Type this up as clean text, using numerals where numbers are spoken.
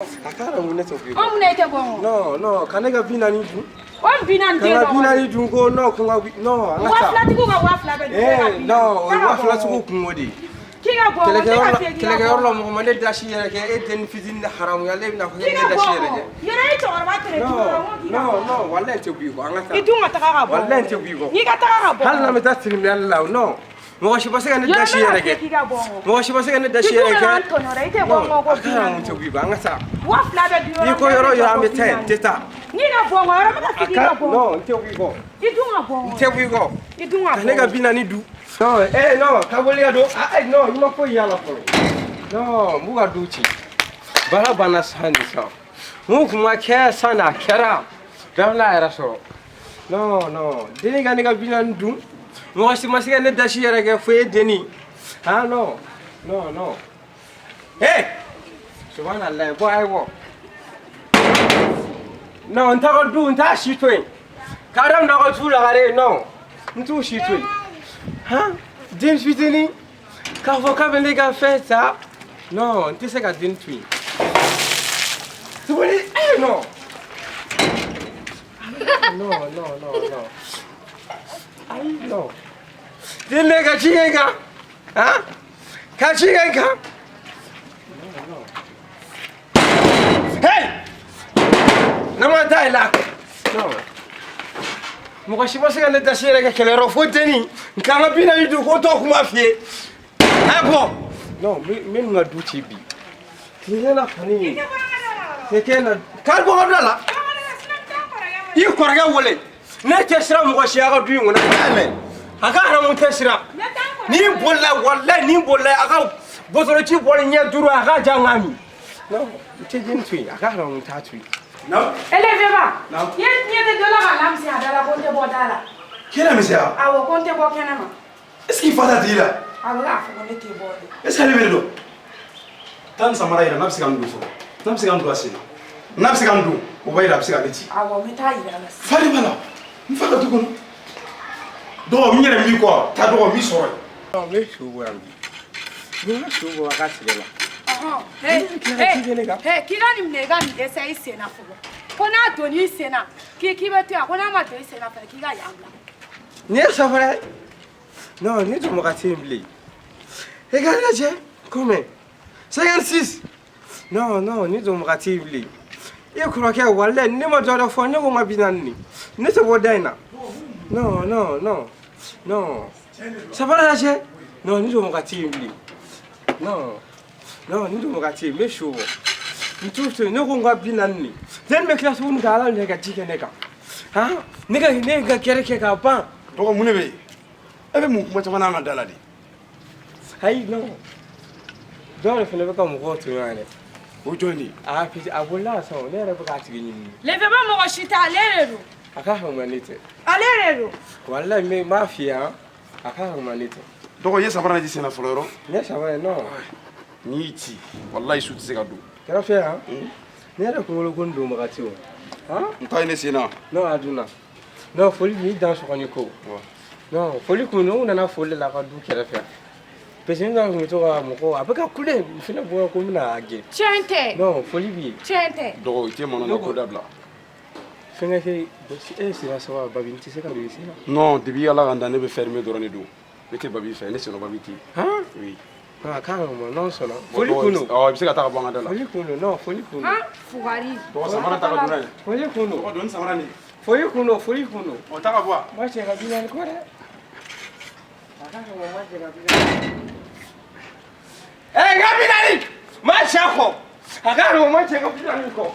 Akara mune tobi. O mune te bon. No, kanega binani du. O binani te. Kana binani du ko no kunga no angata. Wa flati ko wa flati. No, wa flati ko kungodi. Kinga bon. Kelege yorlo mo mande dashi yere ke eten fizin haram ya lebna ko ngene dashi yere ke. Yere to arba tere tu. No, wallahi tobi ko angata. Idunga taka bon. Wallahi tobi ko. Ni ka taka bon. Hal na meta trim yalla no. Mo shi basa ngene dashi yere ke. Mo shi basa ngene dashi yere ke. Akara tobi ko angata. Wa flati du. Ni ko yoro ya ambe teta. Ni na bon yoro maka fiti bon. No, tobi ko. Idunga bon. Tobi ko. Idunga bon. Kanega binani du. No, no, kaboliga do. No, ima ko yala folo. No, muga duci. Bara bana sani sa. Mu kuma ke sana kera. Dawla era so. No. Deni ga nega binan du. Mo si masiga ne dashi yere ke fo deni. Ah no. Hey! Subhanallah, boy I walk. No, nta du nta shitwe. Karam na ko tula gare no. Ntu shitwe. Hein? James Fitini? Quand vous avez les gars fait ça? Non, tu sais qu'à d'une tuile. Tu vois les... Non! Non. Aïe, non. Dis les gars, tu es gars? Hein? Quand tu es gars? Non. Hey! Non, mais t'as là. Non. Mo shi ba sega ne dashi yere kele ro foteni nkanga bina yidu ko to kuma fie abo no min nga duti bi kile na fani keke na kal bo dala yi korga wole ne tesira mo shi aga du ngona kale aga na mo tesira ni bolla wallahi ni bolla aga botoro ci bol nya duru aga jangami no te jin tui aga na mo ta tui. Non. Elevez-moi. Non. Il y a des dollars à l'âme, c'est à la compte de Bodala. Qui est la misère? Ah, au compte de Bokanama. Est-ce qu'il faut dire là? Ah, là, il faut qu'on était bon. Est-ce qu'elle est belle? Tant Samara, il n'a pas de goût. N'a pas de goût. N'a pas de goût. On va y aller à petit. Ah, on met ta ira. Fallait pas là. Il faut que tu connais. Donc, il y a mis quoi? T'as droit à mis sur. Non, mais je suis au bout. Je suis au bout à casser là. Hey, kila ni mnega ni esa isena fugo. Kona doni isena. Ki bete akona ma doni isena fa ki ga yanga. Ni ça vrai? Non, ni tu m'as timblé. Regarde là, j'ai combien? 56. Non, ni tu m'as timblé. Et crois que wala ni ma jora fo ni ko ma binani. Ni te bodaina. Non. Ça va là, j'ai? Non, ni tu m'as timblé. Non, ni do ngati me show. Ntuto no ko ngabi nanni. Den me class won gala ne ga jike ne ga. Ha? Ne ga kere ke ga ban. To ko munebe. Ebe mu mo tama na dala di. Hay no. Do le fele ka mu ko to yane. O joni. Ah piti abola so ne re ba ti ni. Leve ba mo shita alerero. Aka ha manite. Alerero. Wallahi me mafia. Aka ha manite. To ko yesa bana di sena floro. Ne sawa no. Ni ci wallahi su tse ga do Kera fe ha? Ne ra ko lo gondo magati o. Ha? Nta ine sena. No aduna. No foli mi dans so ko. No foli ko no na foli la ka du kera fe. Pese nga ko to ga mo ko abaka kule fina bo ko na age. Chente. No foli bi. Chente. Do ite mono na ko dabla. Fenga ke c'est la sawa babi ti se ka do ici. Non, debi ala ganda ne be fermer dorane do. Bete babi fe ne seno babi ti. Ha? Oui. Ah carrément non sona. Foli kuno. Oh, bise ka ta ba ngada la. Foli kuno no foli kuno. Ha? Fugari. To samara ta ka dunane. Foli kuno. Ko don samara ni. Foli kuno. O ta ka bo. Moi c'est rabina ni ko re. Aka ko moi c'est rabina. Eh rabina ni. Ma chako. Aka ko moi c'est rabina ni ko.